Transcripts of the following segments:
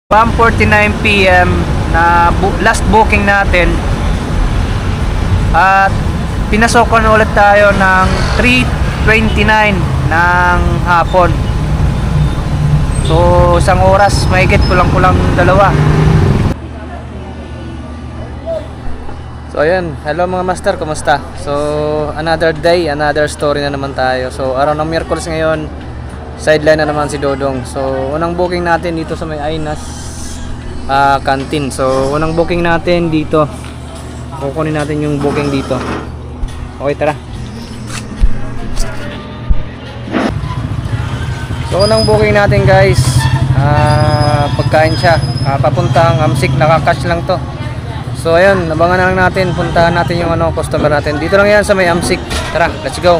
1:49 PM na last booking natin at pinasokan ulit tayo ng 3:29 ng hapon. So isang oras mahigit, kulang-kulang dalawa. So ayan, hello mga master, kumusta? So another day, another story na naman tayo. So araw ng Miyerkules ngayon, sideline na naman si Dodong. So unang booking natin dito sa may Ainas canteen. So unang booking natin dito, kukunin natin yung booking dito. Okay, tara. So unang booking natin guys, pagkain siya, papuntang Amsik, nakakash lang to. So ayun, nabangan na lang natin, puntahan natin yung customer natin. Dito lang yan sa may Amsik. Tara, let's go.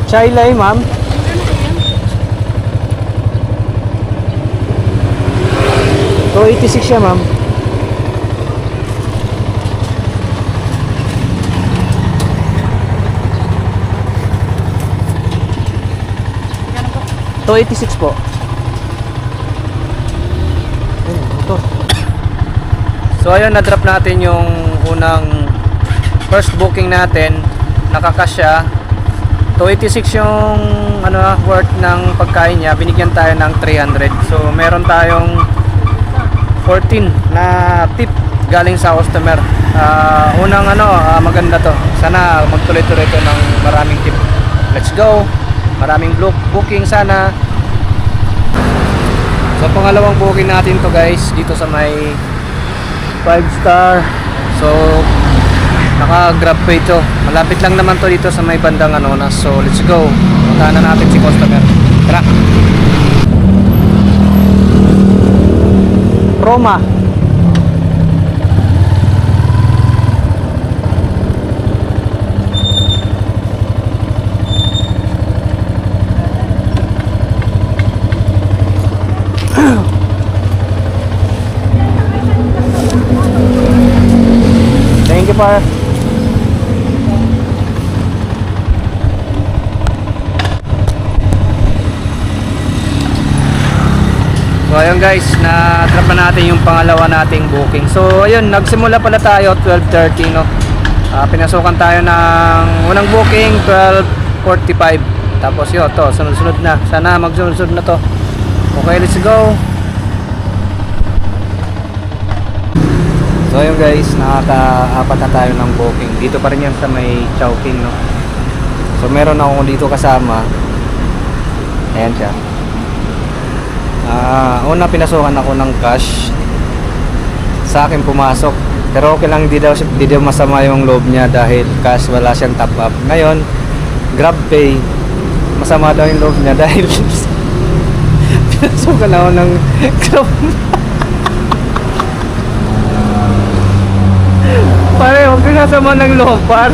Chai lai, ma'am. So 86 siya, ma'am. To 86 po. So ayun, na-drop natin yung unang first booking natin. Nakakash siya. 286 yung worth ng pagkain niya, binigyan tayo ng 300. So meron tayong 14 na tip galing sa customer. Unang maganda to. Sana magtuloy-tuloy to ng maraming tip. Let's go. Maraming booking sana. So pangalawang booking natin to guys, dito sa may 5 star. So naka grab pay to. Malapit lang naman to dito sa may bandang So let's go. Puntahan na natin si customer. Tara. Roma. Thank you, par. So ayun guys, na-drop na natin yung pangalawa nating booking. So ayun, nagsimula pala tayo 12:30 no. Pinasukan tayo ng unang booking 12:45. Tapos yun, to sunod-sunod na. Sana magsunod-sunod na to. Okay, let's go. So ayun guys, nakaka-apat na tayo ng booking. Dito pa rin yan sa may Chowking no. So meron ako dito kasama. Ayan siya. Una pinasukan ako ng cash, sa akin pumasok, pero okay lang, di daw masama yung loob niya dahil cash, wala siyang top up. Ngayon grab pay, masama daw yung loob niya dahil pinasukan ako ng grab. Pare, huwag ka nasama ng loob, par.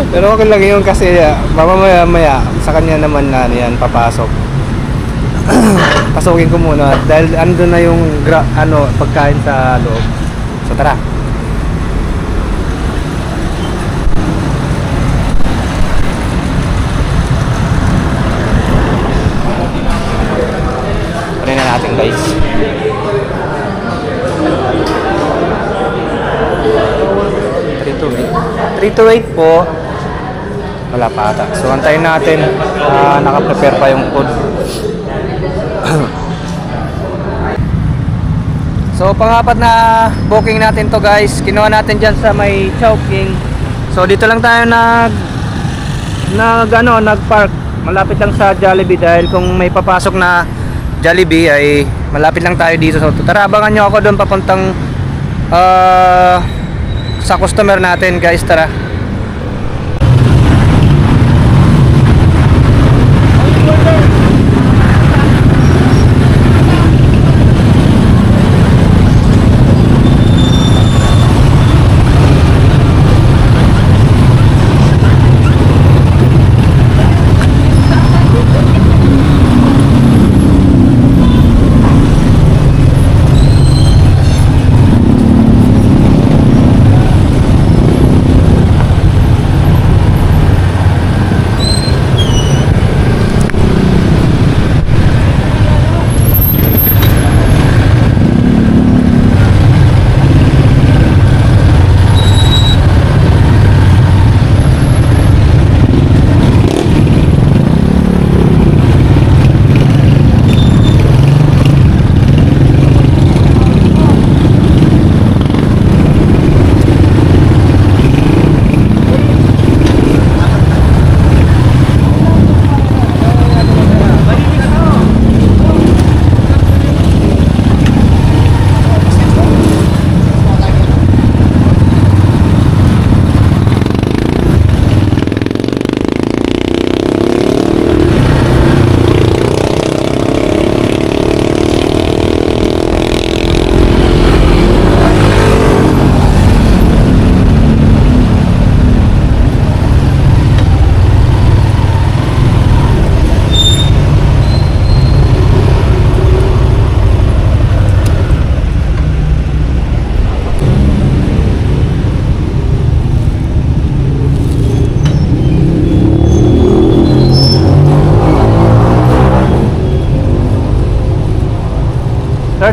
Pero okay lang yun kasi mamaya sa kanya naman na yan papasok. Pasukin ko muna dahil ando na yung pagkain sa loob. So tara. Try na natin guys. 328 po. Wala pa ata. So antayin natin, naka-prepare pa yung food. So pangapat na booking natin to guys. Kinuha natin dyan sa may Chowking. So dito lang tayo nag-park. Malapit lang sa Jollibee dahil kung may papasok na Jollibee ay malapit lang tayo dito. So tara, abangan nyo ako doon papuntang sa customer natin guys, tara.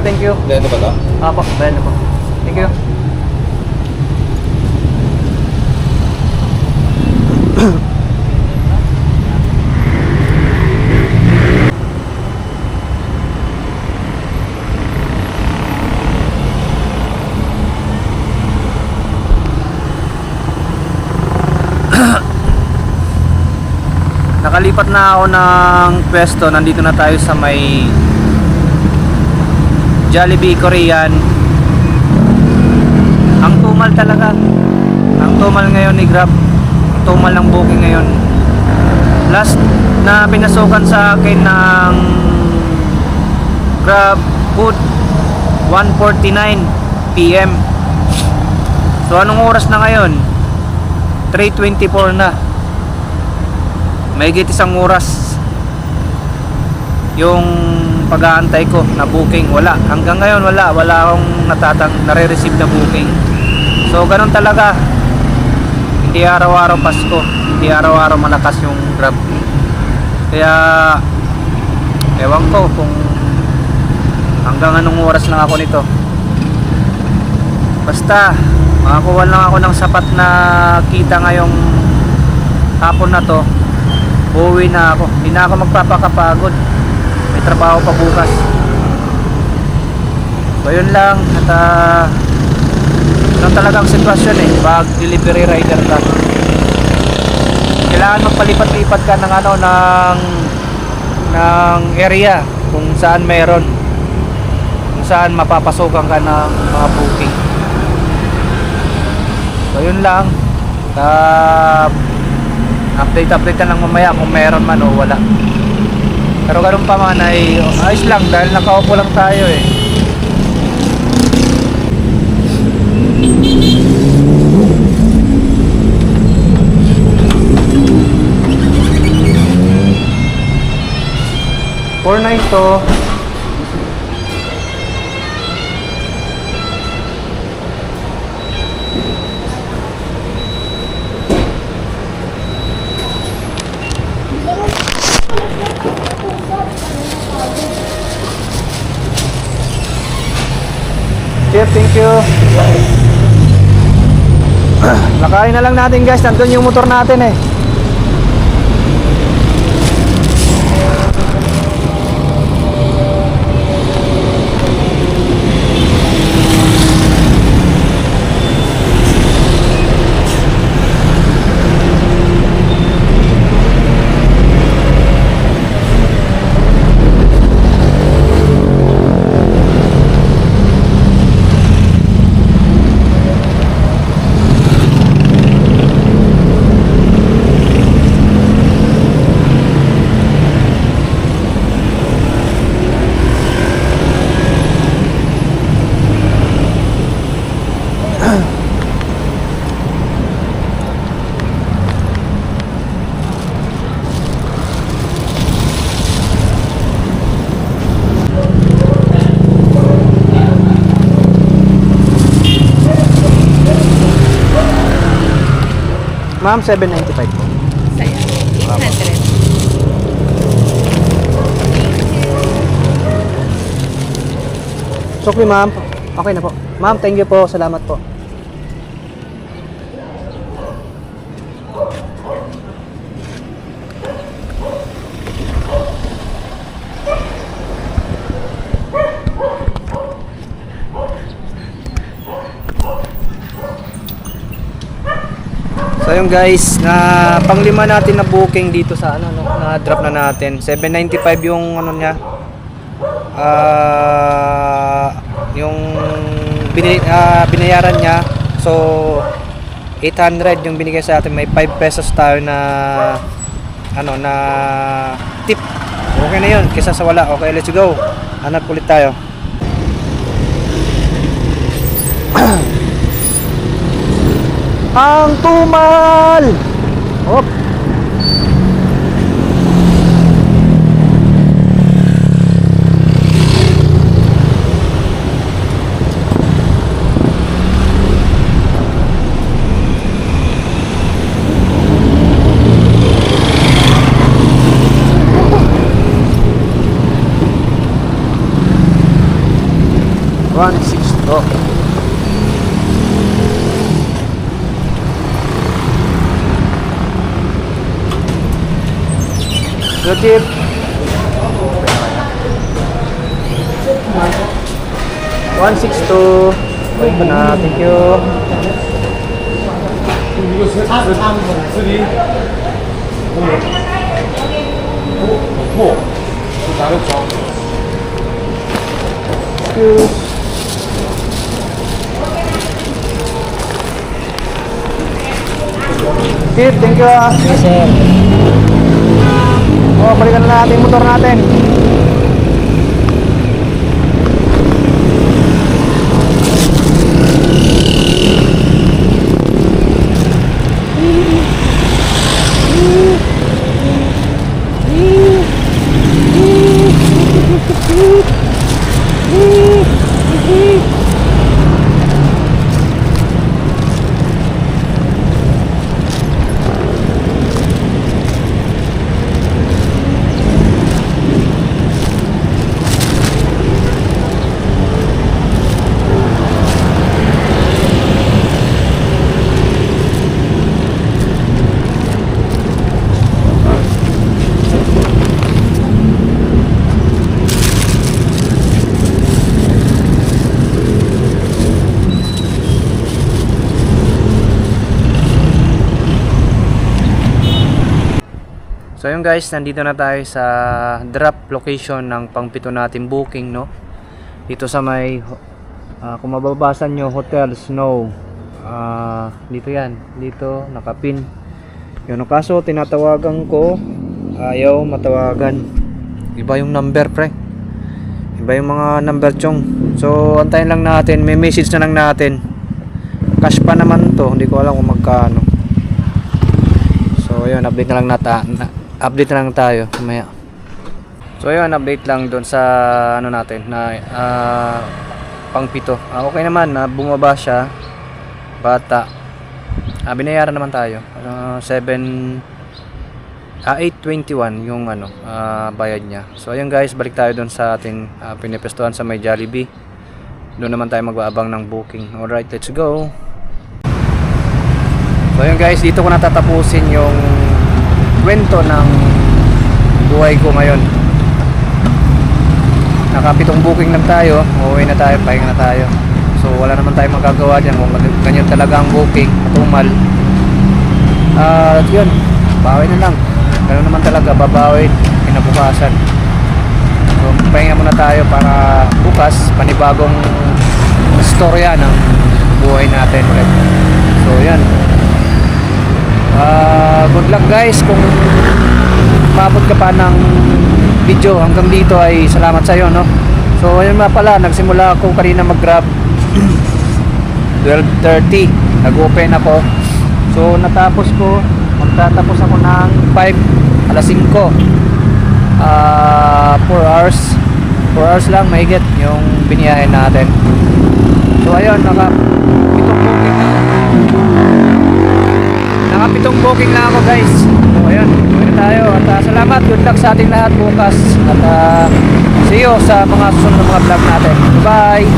thank you. Dito ba to? Apo, bayad na po. Thank you. Nakalipat na ako ng pwesto. Nandito na tayo sa may Jollibee Korean. Ang tumal talaga. Ang tumal ngayon ni Grab. Tumal ng booking ngayon. Last na pinasukan sa akin ng Grab Food 1:49 PM. So anong oras na ngayon? 3:24 na. Mahigit isang oras yung pag-aantay ko na booking. Wala, hanggang ngayon wala akong nare-receive na booking. So ganun talaga, hindi araw-araw Pasko, hindi araw-araw malakas yung Grab. Kaya ewan ko kung hanggang anong oras lang ako nito. Basta makakuha lang ako ng sapat na kita ngayong hapon na to, uuwi na ako. Hindi na ako magpapakapagod, may trabaho pa bukas. So yun lang. At yun talagang sitwasyon pag delivery rider ka. Kailangan magpalipat-lipat ka ng ng area kung saan mayroon, kung saan mapapasukan ka ng mga booking. So yun lang. Update na lang mamaya kung meron man o wala. Pero ganun pa man ay ayos lang dahil nakaupo lang tayo $4.9 to. Chef, thank you. Nakain na lang natin guys, nandun yung motor natin Ma'am, 795 po. Saya. 800. Sukli ma'am. Okay na po. Ma'am, thank you po. Salamat po. So yun guys, na panglima natin na booking dito sa na drop na natin. 795 yung niya. Yung binayaran niya. So 800 yung binigay sa atin. May 5 pesos tayo na na tip. Okay na yun kaysa sa wala. Okay, let's go. Hanap ulit tayo. Ang tumal. Hop. 162. Good tip. 162. Wait ko na. Thank you. Thank you. Tip, thank you ah. Yes, sir. Oh, balikan na natin yung motor natin. So yun guys, nandito na tayo sa drop location ng pangpito natin booking, no? Dito sa may kung mababasa nyo, Hotel Snow. Dito yan, dito nakapin. Yun, kaso tinatawagan ko, ayaw matawagan. Iba yung number, pre. Iba yung mga number, chong. So antayin lang natin, may message na lang natin. Cash pa naman to, hindi ko alam kung magkano. So yun, update na lang update na lang tayo mamaya. So yun, update lang doon sa ano natin na pangpito. Okay naman na bumaba siya. Bata. Binayaran naman tayo. 821 yung ano bayad niya. So ayun guys, balik tayo doon sa ating pinipestuhan sa may Jollibee. Doon naman tayo mag-aabang ng booking. Alright, let's go. So ayun guys, dito ko natatapusin yung kwento ng buhay ko ngayon. Nakapitong booking lang tayo, uuwi na tayo, pahinga na tayo. So wala naman tayong magagawa dyan kung ganyan talaga ang booking, matumal. At yun, bawi na lang. Ganoon naman talaga, babawi kinabukasan. So pahinga muna tayo para bukas panibagong istorya ng buhay natin ulit. So yan. Good luck guys. Kung maabot ka pa ng video hanggang dito ay salamat sa iyo, no? So ayun nga pala, nagsimula ako kanina mag-grab 12:30, nag-open ako. So magtatapos ako ng 5, alas 5. 4 hours lang mahigit yung biniyahin natin. So ayun, nakapitong booking na ako guys. So ayun, uwi na tayo. At salamat, good luck sa ating lahat bukas. At see you sa mga susunod na mga vlog natin. Bye!